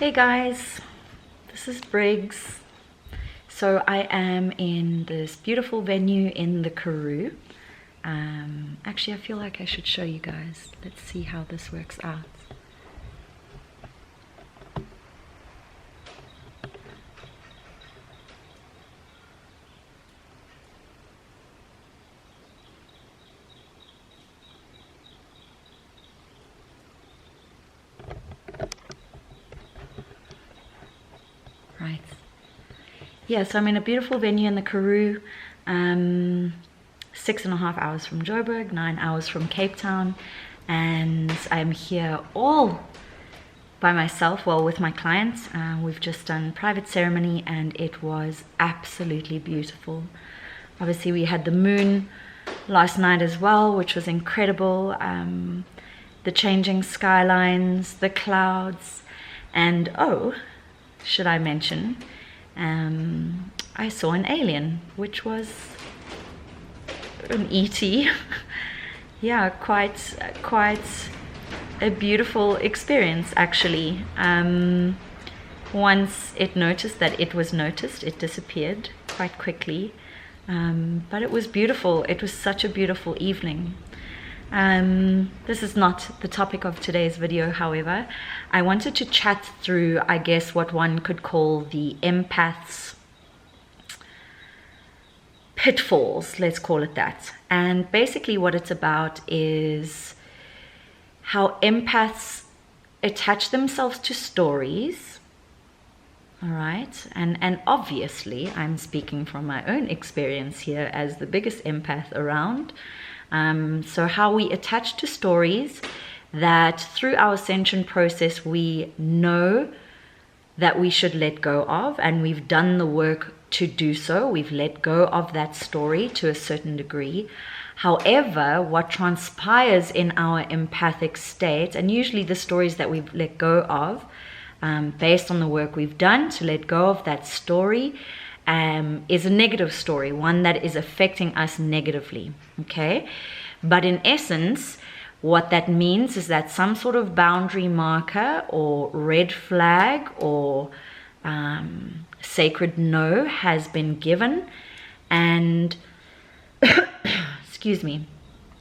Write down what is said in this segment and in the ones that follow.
Hey guys, this is Briggs. So I am in this beautiful venue in the Karoo. Actually, I feel like I should show you guys. Let's see how this works out. Right. Yeah, so I'm in a beautiful venue in the Karoo, 6.5 hours from Joburg, 9 hours from Cape Town, and I'm here all by myself, well, with my clients. We've just done private ceremony and it was absolutely beautiful. Obviously we had the moon last night as well, which was incredible. The changing skylines, the clouds, and oh, should I mention, I saw an alien, which was an ET. Yeah, quite a beautiful experience actually. Once it noticed that it was noticed, it disappeared quite quickly, but it was beautiful. It was such a beautiful evening. This is not the topic of today's video, however. I wanted to chat through, I guess, what one could call the empaths' pitfalls, let's call it that. And basically what it's about is how empaths attach themselves to stories. All right, and obviously I'm speaking from my own experience here as the biggest empath around. So how we attach to stories that through our ascension process we know that we should let go of, and we've done the work to do so. We've let go of that story to a certain degree. However, what transpires in our empathic state, and usually the stories that we've let go of, based on the work we've done to let go of that story, is a negative story, one that is affecting us negatively, okay? But in essence, what that means is that some sort of boundary marker or red flag or sacred no has been given, and excuse me,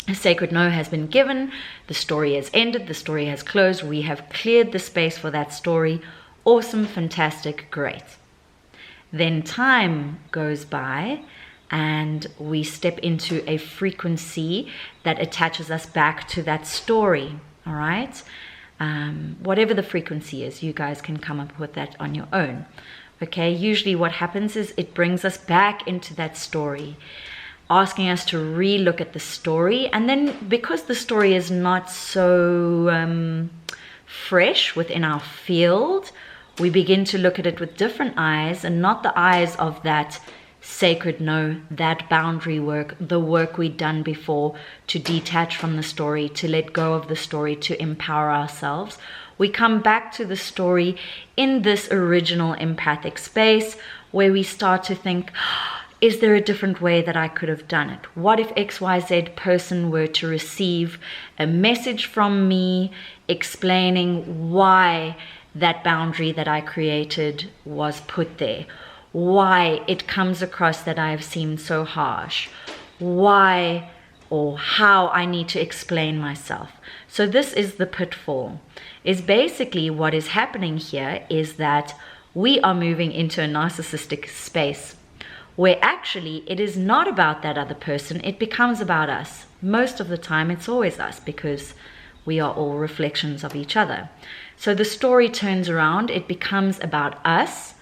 a sacred no has been given, the story has ended, the story has closed, we have cleared the space for that story. Awesome, fantastic, great. Then time goes by and we step into a frequency that attaches us back to that story, all right? Whatever the frequency is, you guys can come up with that on your own, okay? Usually what happens is it brings us back into that story, asking us to re-look at the story. And then because the story is not so fresh within our field, we begin to look at it with different eyes, and not the eyes of that sacred no, that boundary work, the work we'd done before to detach from the story, to let go of the story, to empower ourselves. We come back to the story in this original empathic space where we start to think, is there a different way that I could have done it? What if XYZ person were to receive a message from me explaining why that boundary that I created was put there, why it comes across that I have seemed so harsh, why or how I need to explain myself. So this is the pitfall. Is basically what is happening here is that we are moving into a narcissistic space where actually it is not about that other person, it becomes about us. Most of the time it's always us, because we are all reflections of each other. So the story turns around, it becomes about us,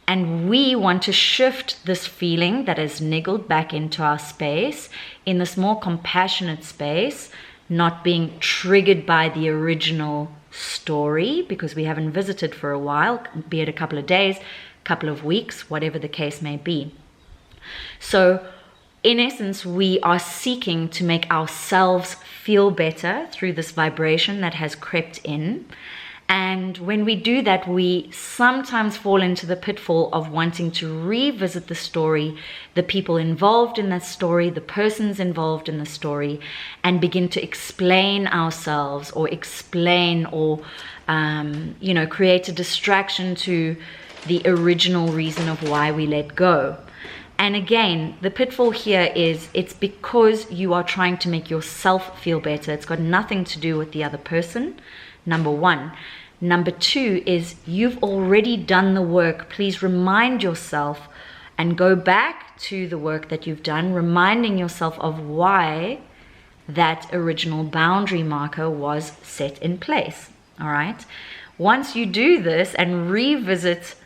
and we want to shift this feeling that has niggled back into our space in this more compassionate space, not being triggered by the original story because we haven't visited for a while, be it a couple of days, couple of weeks, whatever the case may be. So in essence, we are seeking to make ourselves feel better through this vibration that has crept in. And when we do that, we sometimes fall into the pitfall of wanting to revisit the story, the people involved in that story, the persons involved in the story, and begin to explain ourselves or explain or, create a distraction to the original reason of why we let go. And again, the pitfall here is it's because you are trying to make yourself feel better. It's got nothing to do with the other person, number one. Number two is you've already done the work. Please remind yourself and go back to the work that you've done, reminding yourself of why that original boundary marker was set in place. All right. Once you do this and revisit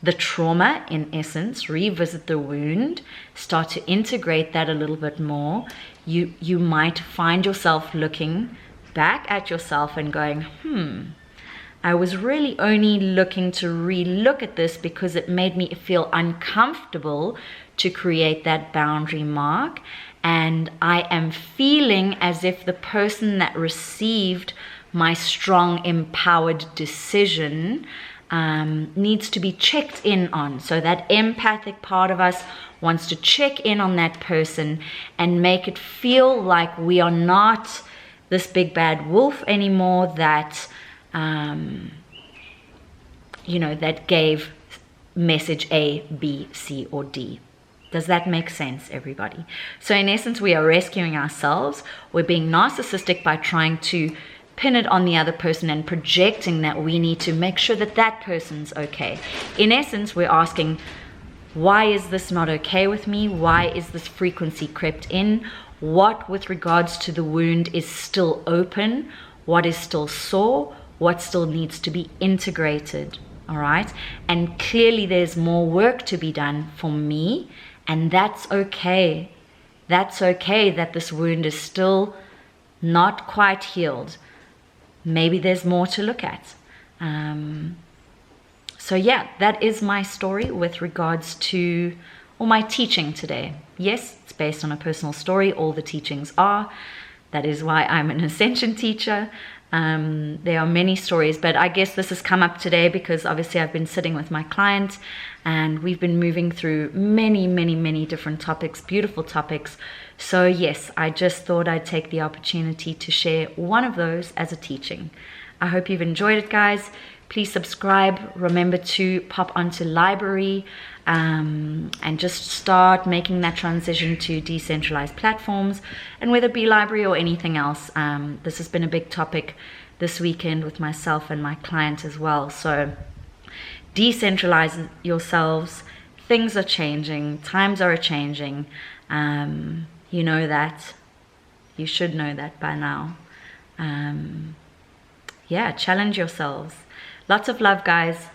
the trauma, in essence, revisit the wound, start to integrate that a little bit more, you might find yourself looking back at yourself and going, I was really only looking to re-look at this because it made me feel uncomfortable to create that boundary mark. And I am feeling as if the person that received my strong, empowered decision needs to be checked in on. So that empathic part of us wants to check in on that person and make it feel like we are not this big bad wolf anymore that that gave message A, B, C, or D. Does that make sense, everybody? So in essence, we are rescuing ourselves. We're being narcissistic by trying to pin it on the other person and projecting that we need to make sure that that person's okay. In essence, we're asking, why is this not okay with me? Why is this frequency crept in? What with regards to the wound is still open? What is still sore? What still needs to be integrated? All right. And clearly there's more work to be done for me. And that's okay. That's okay that this wound is still not quite healed. Maybe there's more to look at. So yeah, that is my story with regards to, or my teaching today. Yes, it's based on a personal story. All the teachings are. That is why I'm an Ascension teacher. There are many stories, but I guess this has come up today because obviously I've been sitting with my client and we've been moving through many, many, many different topics, beautiful topics. So yes, I just thought I'd take the opportunity to share one of those as a teaching. I hope you've enjoyed it, guys. Please subscribe. Remember to pop onto library and just start making that transition to decentralized platforms, and whether it be library or anything else. This has been a big topic this weekend with myself and my client as well. So decentralize yourselves. Things are changing. Times are changing. You know that. You should know that by now. Yeah, challenge yourselves. Lots of love, guys.